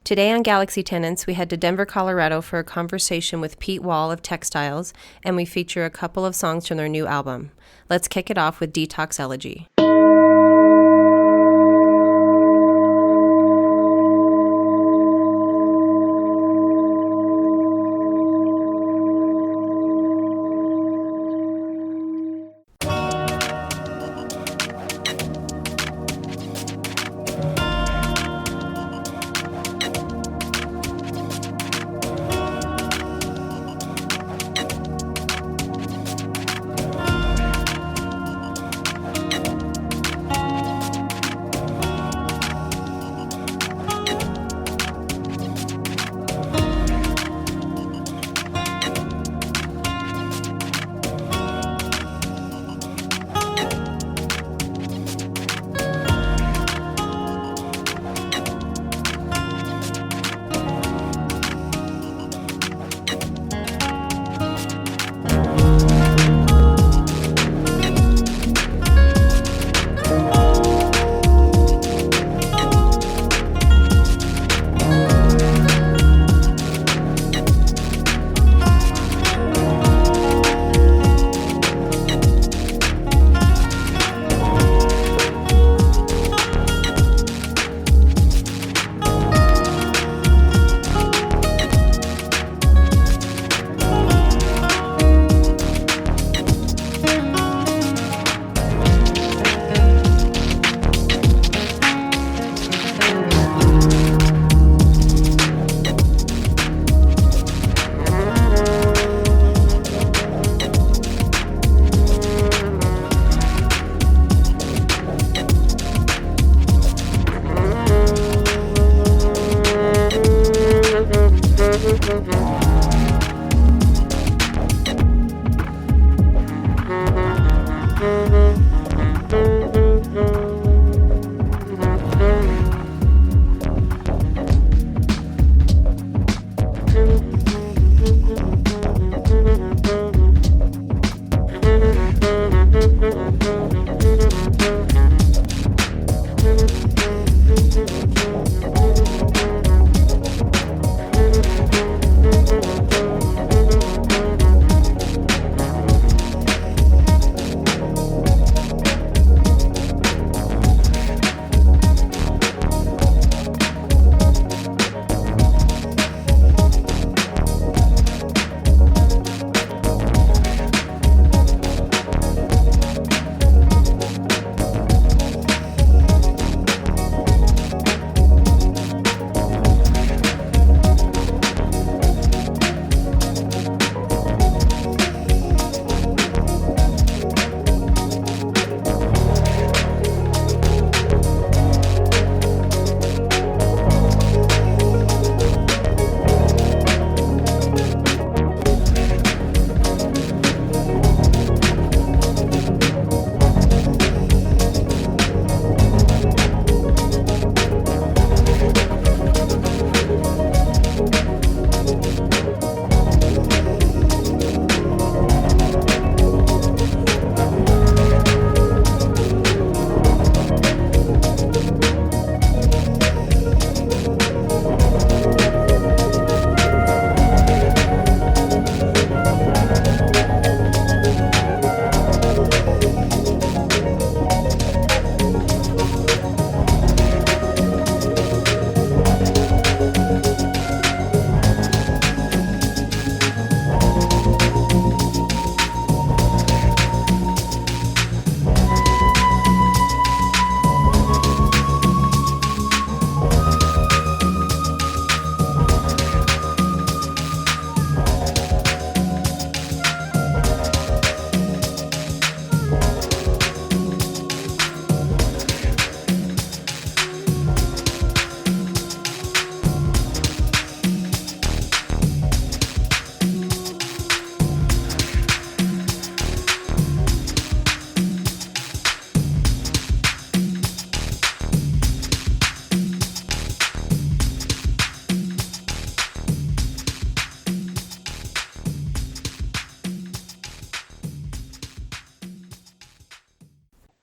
Today on Galaxy Tenants, we head to Denver, Colorado for a conversation with Pete Wall of Textiles, and we feature a couple of songs from their new album. Let's kick it off with Detox Elegy.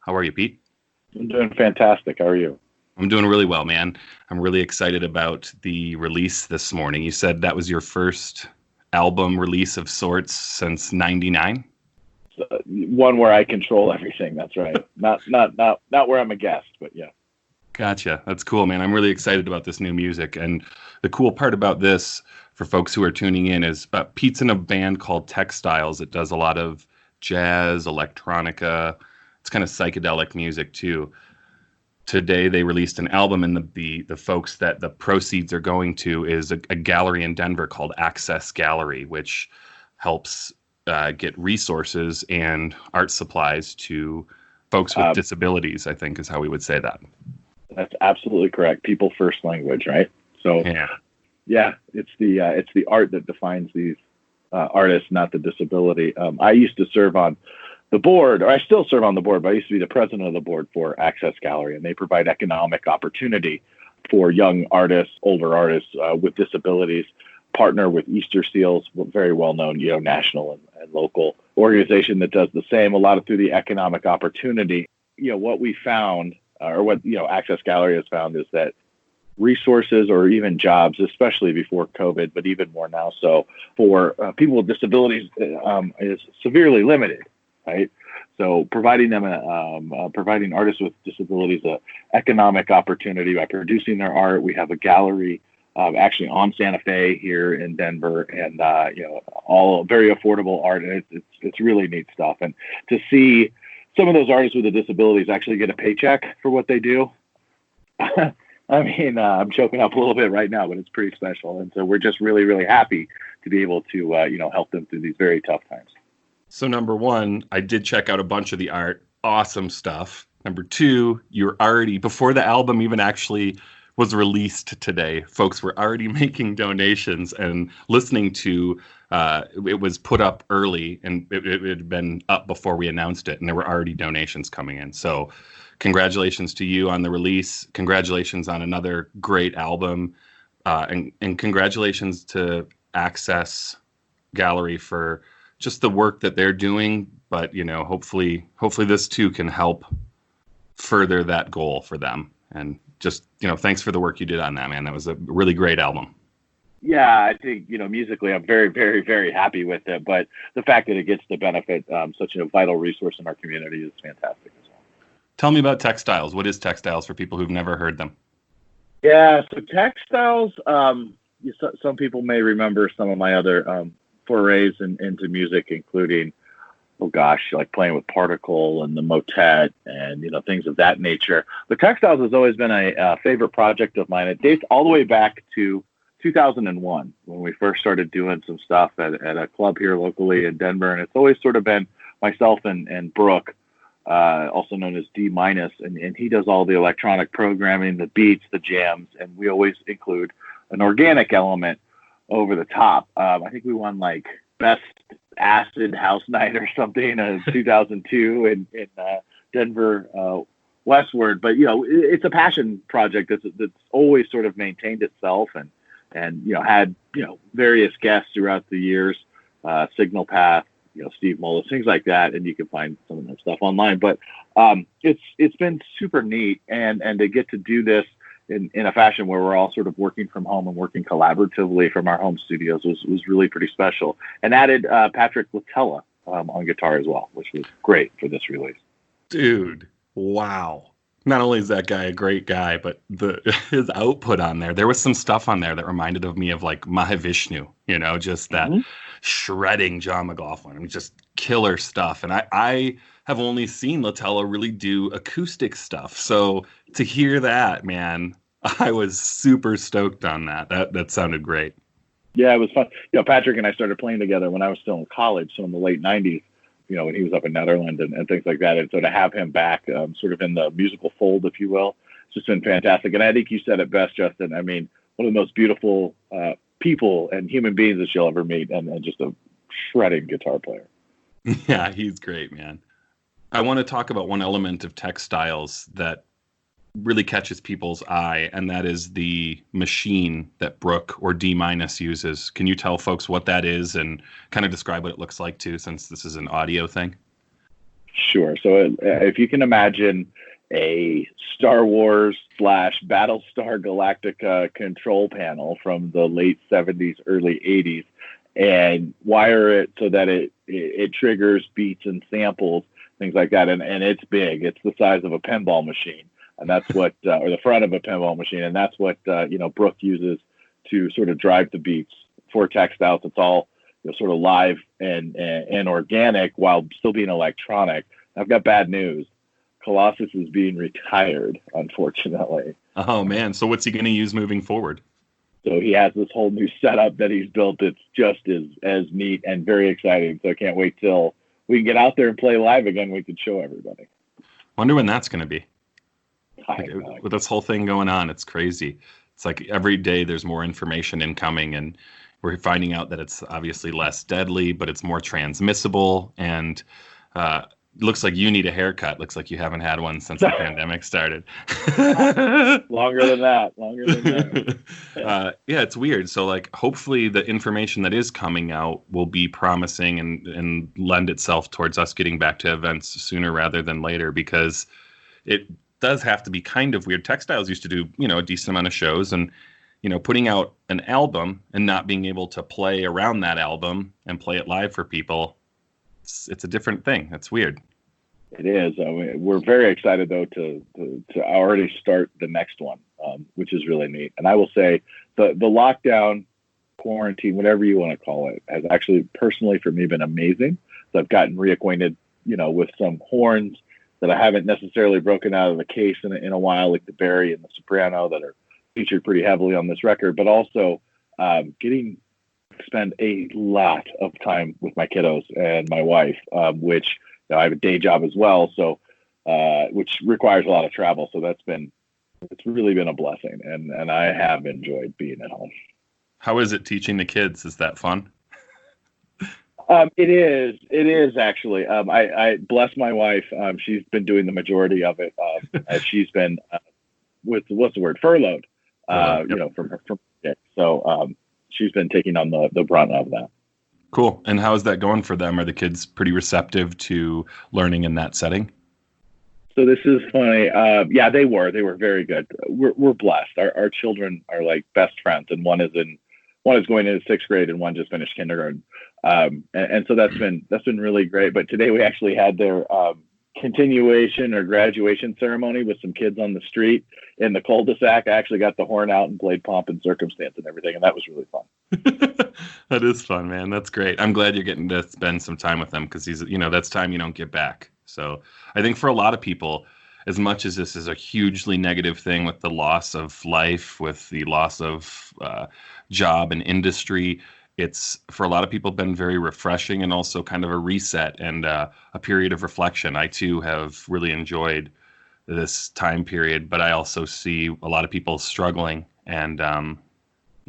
How are you, Pete? I'm doing fantastic. How are you? I'm doing really well, man. I'm really excited about the release this morning. You said that was your first album release of sorts since '99? One where I control everything. That's right. Not where I'm a guest, but yeah. Gotcha. That's cool, man. I'm really excited about this new music. And the cool part about this, for folks who are tuning in, is Pete's in a band called Textiles. It does a lot of jazz, electronica. It's kind of psychedelic music too. Today they released an album, and the folks that the proceeds are going to is a gallery in Denver called Access Gallery, which helps get resources and art supplies to folks with disabilities, I think is how we would say that. That's absolutely correct. People first language, right? So yeah, it's the art that defines these artists, not the disability. I used to serve on the board, or I still serve on the board, but I used to be the president of the board for Access Gallery, and they provide economic opportunity for young artists, older artists with disabilities. Partner with Easter Seals, very well-known, national and local organization that does the same. A lot of through the economic opportunity. What we found, or what Access Gallery has found, is that resources or even jobs, especially before COVID, but even more now so for people with disabilities, is severely limited. Right, so providing artists with disabilities a economic opportunity by producing their art. We have a gallery actually on Santa Fe here in Denver, and all very affordable art, and it's really neat stuff. And to see some of those artists with the disabilities actually get a paycheck for what they do, I mean, I'm choking up a little bit right now, but it's pretty special. And so we're just really, really happy to be able to help them through these very tough times. So number one, I did check out a bunch of the art. Awesome stuff. Number two, you're already, before the album even actually was released today, folks were already making donations and listening to, it was put up early, and it had been up before we announced it, and there were already donations coming in. So congratulations to you on the release. Congratulations on another great album. And congratulations to Access Gallery for just the work that they're doing, but hopefully this too can help further that goal for them. And just thanks for the work you did on that, man. That was a really great album. Yeah, I think musically I'm very, very, very happy with it, but the fact that it gets to benefit such a vital resource in our community is fantastic as well. Tell me about Textiles. What is Textiles for people who've never heard them? Yeah, so Textiles, some people may remember some of my other forays into music, including, like playing with Particle and the Motet and, things of that nature. But Textiles has always been a favorite project of mine. It dates all the way back to 2001 when we first started doing some stuff at a club here locally in Denver. And it's always sort of been myself and Brooke, also known as D-, and he does all the electronic programming, the beats, the jams, and we always include an organic element over the top. I think we won like best acid house night or something in 2002 in Denver westward. But it's a passion project that's always sort of maintained itself and had various guests throughout the years, Signal Path, Steve Mullis, things like that, and you can find some of that stuff online. But it's been super neat, and to get to do this in a fashion where we're all sort of working from home and working collaboratively from our home studios was really pretty special. And added Patrick Latella on guitar as well, which was great for this release. Dude, wow. Not only is that guy a great guy, but his output on there was some stuff on there that reminded of me of like Mahavishnu, just that shredding John McLaughlin. I mean, just killer stuff. And I have only seen Latella really do acoustic stuff. So to hear that, man, I was super stoked on that. That sounded great. Yeah, it was fun. Patrick and I started playing together when I was still in college, so in the late 90s, when he was up in Netherlands and things like that. And so to have him back sort of in the musical fold, if you will, it's just been fantastic. And I think you said it best, Justin. I mean, one of the most beautiful people and human beings that you'll ever meet, and just a shredding guitar player. Yeah, he's great, man. I want to talk about one element of Textiles that really catches people's eye, and that is the machine that Brooke or D- uses. Can you tell folks what that is and kind of describe what it looks like too, since this is an audio thing? Sure. So if you can imagine a Star Wars / Battlestar Galactica control panel from the late 70s, early 80s, and wire it so that it triggers beats and samples, things like that. And it's big. It's the size of a pinball machine. And that's what, or the front of a pinball machine. And that's what, Brooke uses to sort of drive the beats for Textiles. It's all sort of live and organic while still being electronic. I've got bad news. Colossus is being retired, unfortunately. Oh, man. So what's he going to use moving forward? So he has this whole new setup that he's built. It's just as neat and very exciting. So I can't wait till we can get out there and play live again. We can show everybody. Wonder when that's going to be. Like, with this whole thing going on, it's crazy. It's like every day there's more information incoming, and we're finding out that it's obviously less deadly, but it's more transmissible. And looks like you need a haircut. Looks like you haven't had one since the pandemic started. Longer than that. Yeah, it's weird. So like, hopefully the information that is coming out will be promising and lend itself towards us getting back to events sooner rather than later, because it does have to be kind of weird. Textiles used to do, a decent amount of shows, and, putting out an album and not being able to play around that album and play it live for people, it's a different thing. It's weird. It is. I mean, we're very excited though to already start the next one, which is really neat. And I will say the lockdown, quarantine, whatever you want to call it, has actually personally for me been amazing. So I've gotten reacquainted, with some horns that I haven't necessarily broken out of the case in a while, like the Barry and the Soprano that are featured pretty heavily on this record, but also getting to spend a lot of time with my kiddos and my wife, which I have a day job as well, so which requires a lot of travel. So it's really been a blessing, and I have enjoyed being at home. How is it teaching the kids? Is that fun? It is actually. I bless my wife. She's been doing the majority of it, as she's been furloughed. Yep. From her. So she's been taking on the brunt of that. Cool. And how is that going for them? Are the kids pretty receptive to learning in that setting? So this is funny. Yeah, they were very good. We're blessed. Our children are like best friends, and one is going into 6th grade, and one just finished kindergarten. And so that's been really great. But today we actually had their continuation or graduation ceremony with some kids on the street in the cul-de-sac. I actually got the horn out and played Pomp and Circumstance and everything, and that was really fun. That is fun, man. That's great. I'm glad you're getting to spend some time with them, because that's time you don't get back. So I think for a lot of people, as much as this is a hugely negative thing with the loss of life, with the loss of job and industry, it's for a lot of people been very refreshing and also kind of a reset and a period of reflection. I too have really enjoyed this time period, but I also see a lot of people struggling, and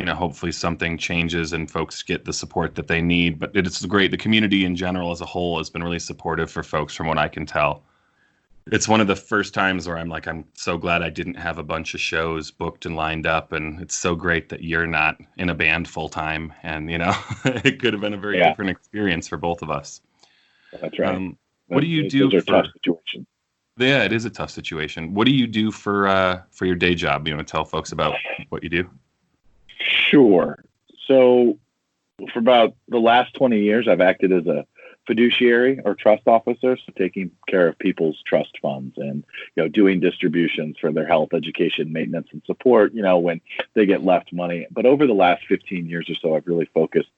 hopefully something changes and folks get the support that they need. But it's great. The community in general as a whole has been really supportive for folks, from what I can tell. It's one of the first times where I'm so glad I didn't have a bunch of shows booked and lined up. And it's so great that you're not in a band full time. And, it could have been a very different experience for both of us. That's right. What do you do for tough situation? Yeah, it is a tough situation. What do you do for your day job? Tell folks about what you do. Sure. So for about the last 20 years, I've acted as a fiduciary or trust officer, so taking care of people's trust funds and doing distributions for their health, education, maintenance, and support when they get left money. But over the last 15 years or so, I've really focused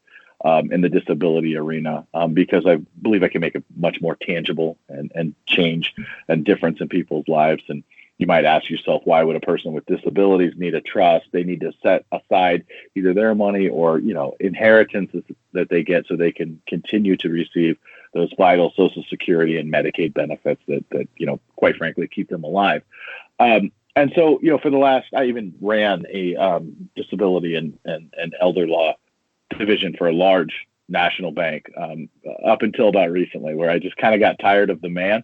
in the disability arena because I believe I can make a much more tangible and change and difference in people's lives. And you might ask yourself, why would a person with disabilities need a trust? They need to set aside either their money or, inheritances that they get so they can continue to receive those vital Social Security and Medicaid benefits that quite frankly, keep them alive. And so, for the last, I even ran a disability and elder law division for a large national bank up until about recently, where I just kind of got tired of the man.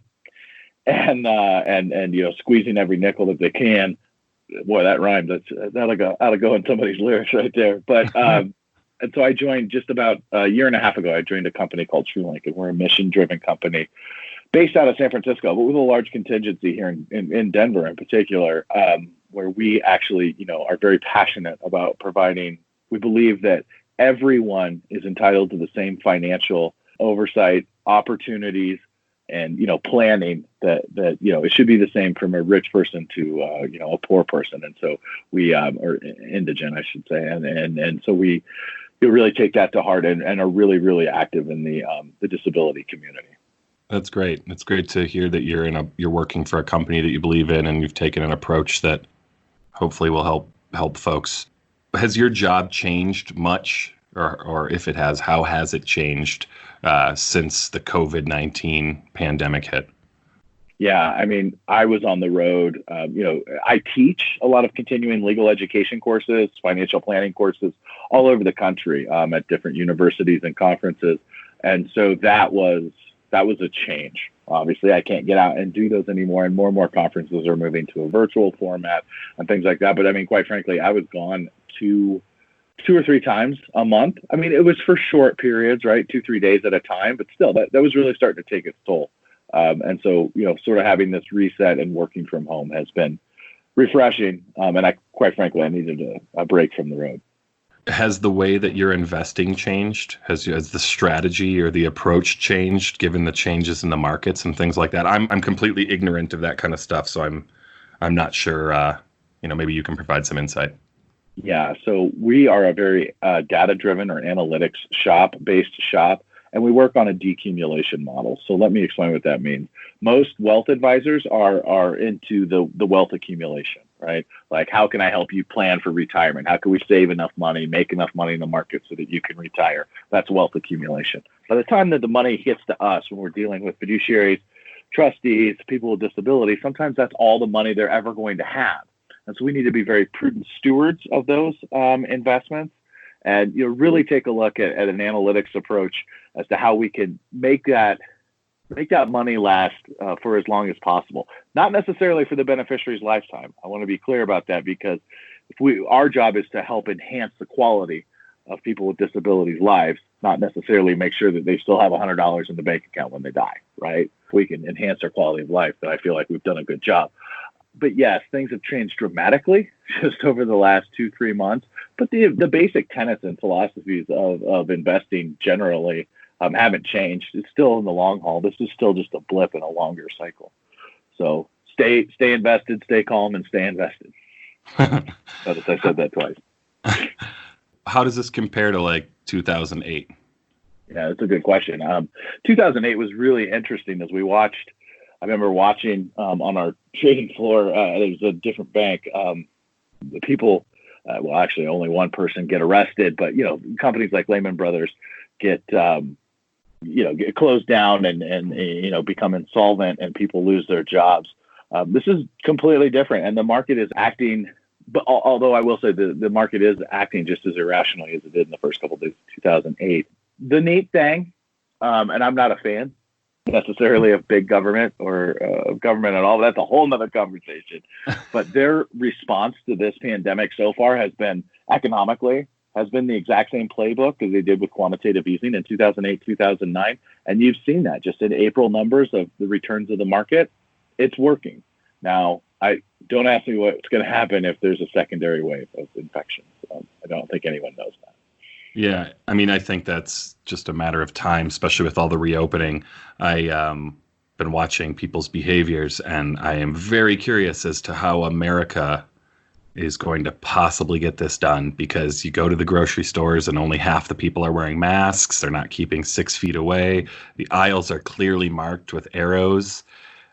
And squeezing every nickel that they can. Boy, that rhymed. That'll go in somebody's lyrics right there. But and so I joined just about a year and a half ago. I joined a company called TrueLink, and we're a mission-driven company based out of San Francisco, but with a large contingency here in Denver in particular, where we actually, are very passionate about providing. We believe that everyone is entitled to the same financial oversight, opportunities, and planning that it should be the same from a rich person to a poor person. And so we or indigent, I should say, and so we really take that to heart and are really, really active in the disability community. That's great. It's great to hear that you're working for a company that you believe in, and you've taken an approach that hopefully will help folks. Has your job changed much, or if it has, how has it changed since the COVID-19 pandemic hit? Yeah, I mean, I was on the road. I teach a lot of continuing legal education courses, financial planning courses all over the country at different universities and conferences. And so that was a change. Obviously, I can't get out and do those anymore, and more conferences are moving to a virtual format and things like that. But I mean, quite frankly, I was gone two or three times a month. I mean, it was for short periods, right? 2-3 days at a time, but still that was really starting to take its toll. And so, sort of having this reset and working from home has been refreshing. And quite frankly, I needed a break from the road. Has the way that you're investing changed? Has the strategy or the approach changed given the changes in the markets and things like that? I'm completely ignorant of that kind of stuff, so I'm not sure. Maybe you can provide some insight. Yeah, so we are a very data-driven or analytics-based shop, and we work on a decumulation model. So let me explain what that means. Most wealth advisors are into the wealth accumulation, right? Like, how can I help you plan for retirement? How can we save enough money, make enough money in the market so that you can retire? That's wealth accumulation. By the time that the money hits to us, when we're dealing with fiduciaries, trustees, people with disabilities, sometimes that's all the money they're ever going to have. And so we need to be very prudent stewards of those investments, and really take a look at an analytics approach as to how we can make that money last for as long as possible. Not necessarily for the beneficiary's lifetime. I want to be clear about that, because our job is to help enhance the quality of people with disabilities' lives, not necessarily make sure that they still have $100 in the bank account when they die, right? If we can enhance their quality of life, then I feel like we've done a good job. But yes, things have changed dramatically just over the last 2-3 months. But the basic tenets and philosophies of investing generally haven't changed. It's still in the long haul. This is still just a blip in a longer cycle. So stay invested, stay calm, and stay invested. Notice I said that twice. How does this compare to like 2008? Yeah, that's a good question. 2008 was really interesting as we watched. I remember watching on our trading floor, there was a different bank. The people, actually only one person get arrested, but companies like Lehman Brothers get closed down and become insolvent, and people lose their jobs. This is completely different, and the market is acting. But although I will say the market is acting just as irrationally as it did in the first couple of days of 2008. The neat thing, and I'm not a fan necessarily of big government or of government at all. That's a whole nother conversation. But their response to this pandemic so far has been economically the exact same playbook as they did with quantitative easing in 2008, 2009. And you've seen that just in April numbers of the returns of the market. It's working. Now, don't ask me what's going to happen if there's a secondary wave of infections. I don't think anyone knows that. Yeah, I mean, I think that's just a matter of time, especially with all the reopening. I've been watching people's behaviors, and I am very curious as to how America is going to possibly get this done, because you go to the grocery stores and only half the people are wearing masks. They're not keeping 6 feet away. The aisles are clearly marked with arrows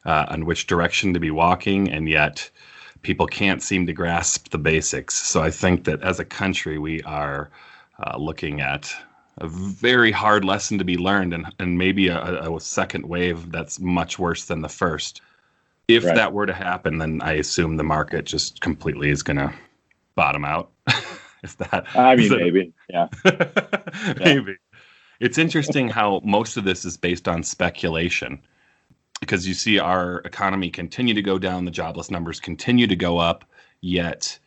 on which direction to be walking, and yet people can't seem to grasp the basics. So I think that as a country, we are looking at a very hard lesson to be learned, and maybe a second wave that's much worse than the first. If Right. that were to happen, then I assume the market just completely is going to bottom out. Maybe. Yeah. Maybe. It's interesting how most of this is based on speculation, because you see our economy continue to go down, the jobless numbers continue to go up, yet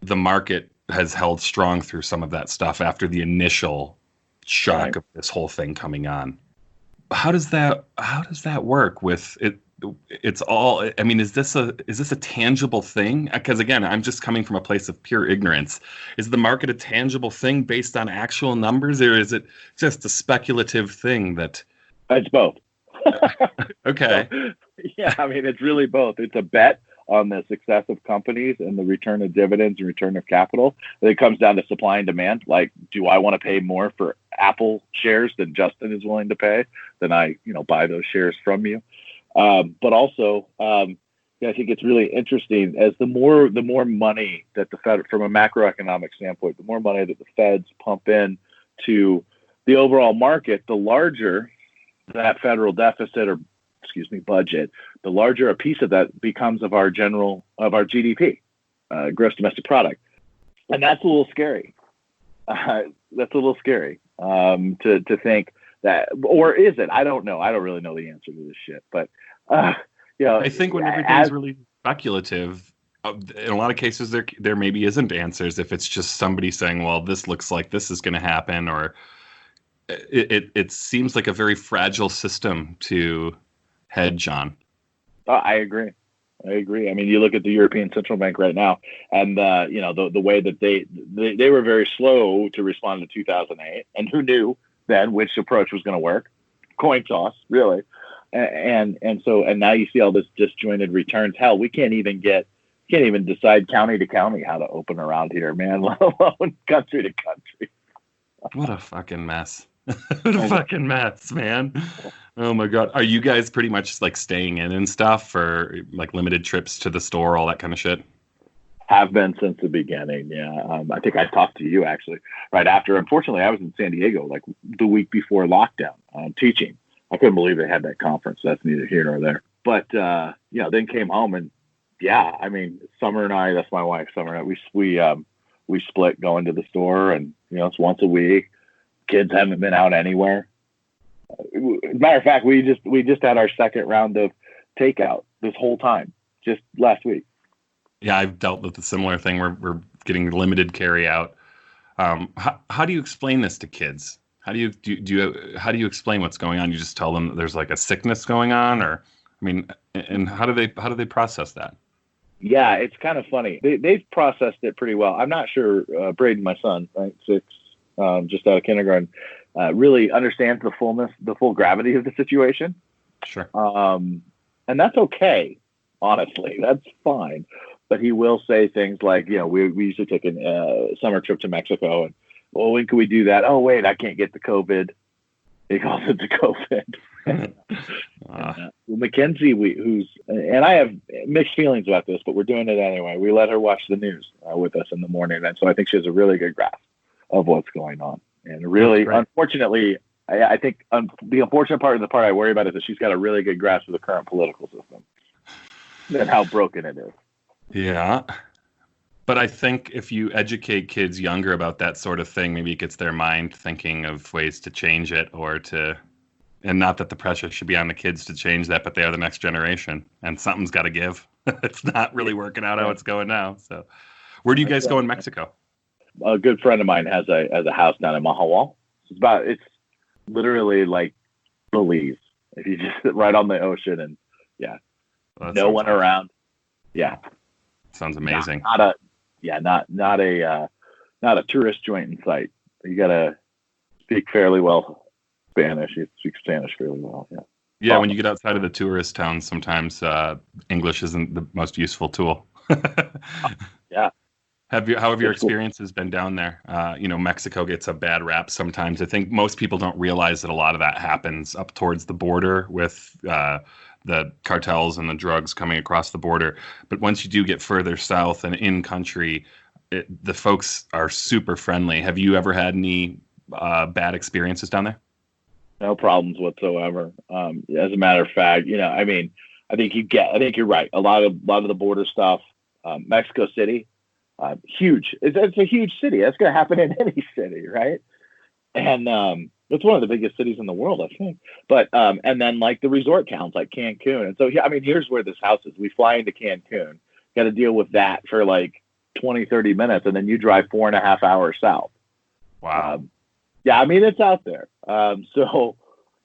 the market has held strong through some of that stuff after the initial shock of this whole thing coming on. how does that work with it? It's all, I mean, is this a tangible thing? Because again, I'm just coming from a place of pure ignorance. Is the market a tangible thing based on actual numbers, or is it just a speculative thing that? It's both. Okay. Yeah, I mean, it's really both. It's a bet on the success of companies and the return of dividends and return of capital. It comes down to supply and demand. Like, do I want to pay more for Apple shares than Justin is willing to pay? Then I, buy those shares from you. But also, I think it's really interesting as the more money that the Fed, from a macroeconomic standpoint, the more money that the Feds pump in to the overall market, the larger that federal deficit budget, the larger a piece of that becomes of our GDP, gross domestic product. And that's a little scary. To think that, or is it? I don't know. I don't really know the answer to this shit, but, I think when everything's really speculative, in a lot of cases, there maybe isn't answers if it's just somebody saying, well, this looks like this is going to happen, or it seems like a very fragile system to hedge on. I agree. I mean, you look at the European Central Bank right now, and the way that they were very slow to respond to 2008, and who knew then which approach was going to work? Coin toss, really. And now you see all this disjointed returns. Hell, we can't even decide county to county how to open around here, man, let alone country to country. What a fucking mess. What a fucking mess, man. Oh my God. Are you guys pretty much like staying in and stuff, or like limited trips to the store, all that kind of shit? Have been since the beginning. Yeah. I think I talked to you actually right after. Unfortunately, I was in San Diego like the week before lockdown, teaching. I couldn't believe they had that conference. That's neither here nor there. But then came home, and I mean, Summer and I, that's my wife, Summer and I, we split going to the store, and it's once a week. Kids haven't been out anywhere. As a matter of fact, we just had our second round of takeout this whole time, just last week. Yeah, I've dealt with a similar thing. We're getting limited carry out. How do you explain this to kids? How do you explain what's going on? You just tell them that there's like a sickness going on, or I mean, and how do they process that? Yeah, it's kind of funny. They've processed it pretty well. I'm not sure. Braden, my son, right, 6, just out of kindergarten, really understands the full gravity of the situation. Sure. And that's okay. Honestly, that's fine. But he will say things like, we usually take a summer trip to Mexico, and when can we do that? Oh, wait, I can't get the COVID. He calls it the COVID. Mackenzie, and I have mixed feelings about this, but we're doing it anyway. We let her watch the news with us in the morning, and so I think she has a really good grasp of what's going on. And really, unfortunately, I think the unfortunate part, the part I worry about, is that she's got a really good grasp of the current political system and how broken it is. Yeah. But I think if you educate kids younger about that sort of thing, maybe it gets their mind thinking of ways to change it, and not that the pressure should be on the kids to change that, but they are the next generation, and something's got to give. It's not really working out how it's going now. So where do you guys go in Mexico? A good friend of mine has a house down in Mahahual. It's literally like Belize. If you just sit right on the ocean, and no one around. Yeah. Sounds amazing. Not a tourist joint in sight. You gotta speak fairly well Spanish. You speak Spanish fairly well. Yeah. Yeah. When you get outside of the tourist towns, sometimes English isn't the most useful tool. Yeah. How have your experiences been down there? Mexico gets a bad rap sometimes. I think most people don't realize that a lot of that happens up towards the border with the cartels and the drugs coming across the border. But once you do get further south and in country, the folks are super friendly. Have you ever had any bad experiences down there? No problems whatsoever. As a matter of fact, I think you're right. A lot of the border stuff, Mexico City, huge. It's a huge city. That's going to happen in any city, right? And it's one of the biggest cities in the world, I think. But and then like the resort towns like Cancun. And so here's where this house is. We fly into Cancun, got to deal with that for like 20, 30 minutes, and then you drive 4.5 hours south. Wow. It's out there. So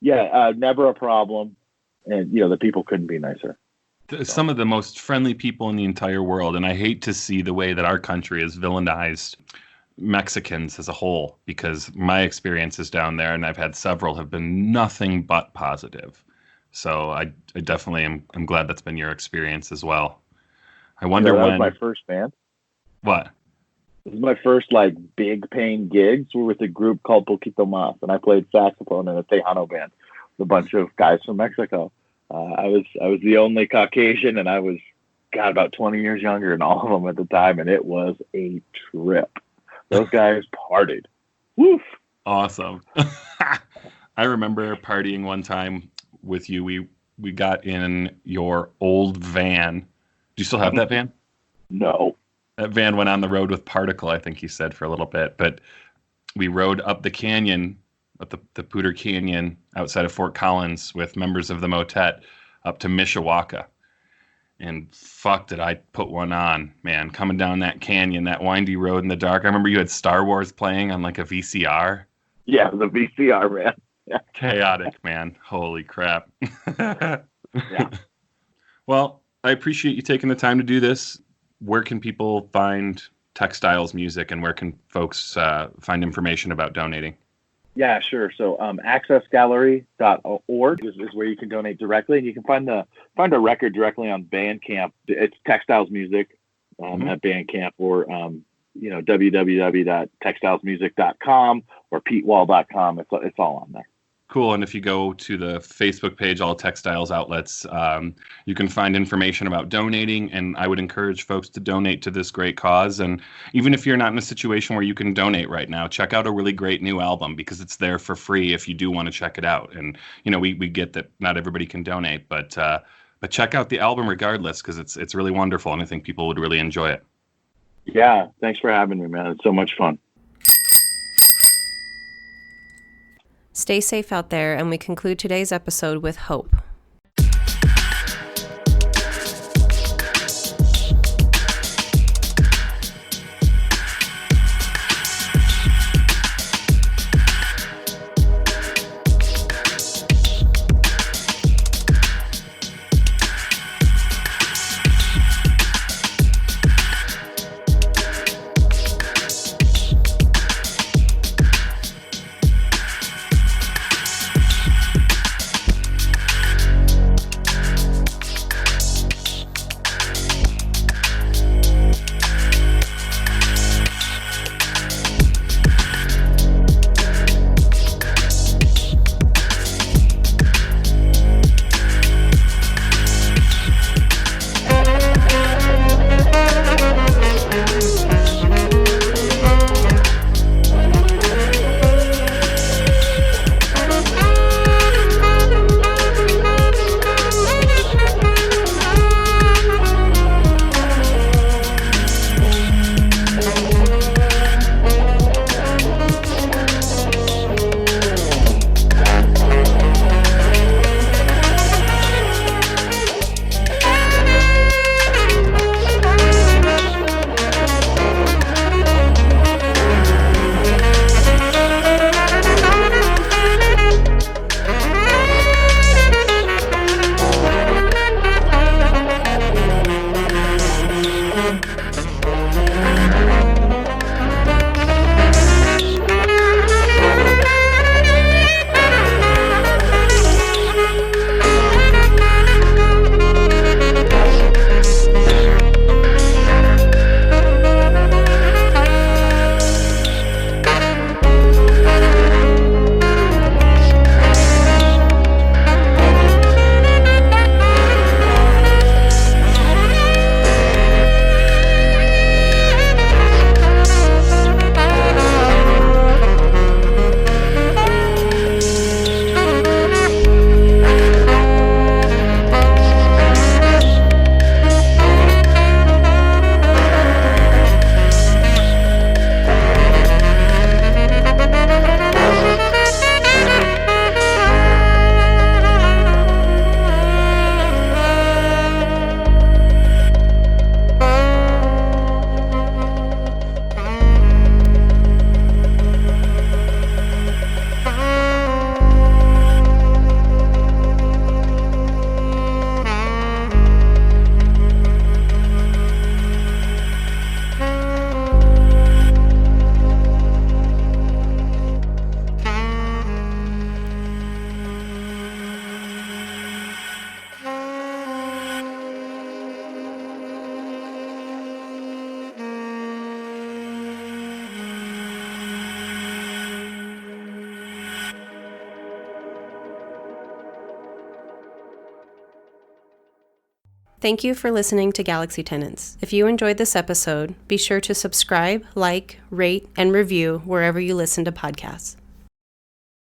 Yeah, never a problem. And, the people couldn't be nicer. Some of the most friendly people in the entire world. And I hate to see the way that our country has villainized Mexicans as a whole, because my experiences down there, and I've had several, have been nothing but positive. So I definitely I'm glad that's been your experience as well. I wonder that when... was my first band. What? This was my first big paying gigs. We were with a group called Poquito Mas, and I played saxophone in a Tejano band with a bunch of guys from Mexico. I was the only Caucasian, and I was about 20 years younger than all of them at the time, and it was a trip. Those guys partied. Woof! Awesome. I remember partying one time with you. We got in your old van. Do you still have that van? No. That van went on the road with Particle, I think you said, for a little bit. But we rode up the canyon, up the Poudre Canyon outside of Fort Collins with members of the Motet up to Mishawaka. And fuck, did I put one on, man. Coming down that canyon, that windy road in the dark. I remember you had Star Wars playing on a VCR. Yeah, the VCR, man. Yeah. Chaotic, man. Holy crap. Yeah. Well, I appreciate you taking the time to do this. Where can people find Textiles music, and where can folks find information about donating? Yeah, sure. So accessgallery.org is where you can donate directly, and you can find a record directly on Bandcamp. It's Textiles Music at Bandcamp, or www.textilesmusic.com or petewall.com. It's all on there. Cool. And if you go to the Facebook page, all Textiles outlets, you can find information about donating. And I would encourage folks to donate to this great cause. And even if you're not in a situation where you can donate right now, check out a really great new album, because it's there for free if you do want to check it out. And, we get that not everybody can donate, but check out the album regardless, because it's really wonderful. And I think people would really enjoy it. Yeah. Thanks for having me, man. It's so much fun. Stay safe out there, and we conclude today's episode with hope. Thank you for listening to Galaxy Tenants. If you enjoyed this episode, be sure to subscribe, like, rate, and review wherever you listen to podcasts.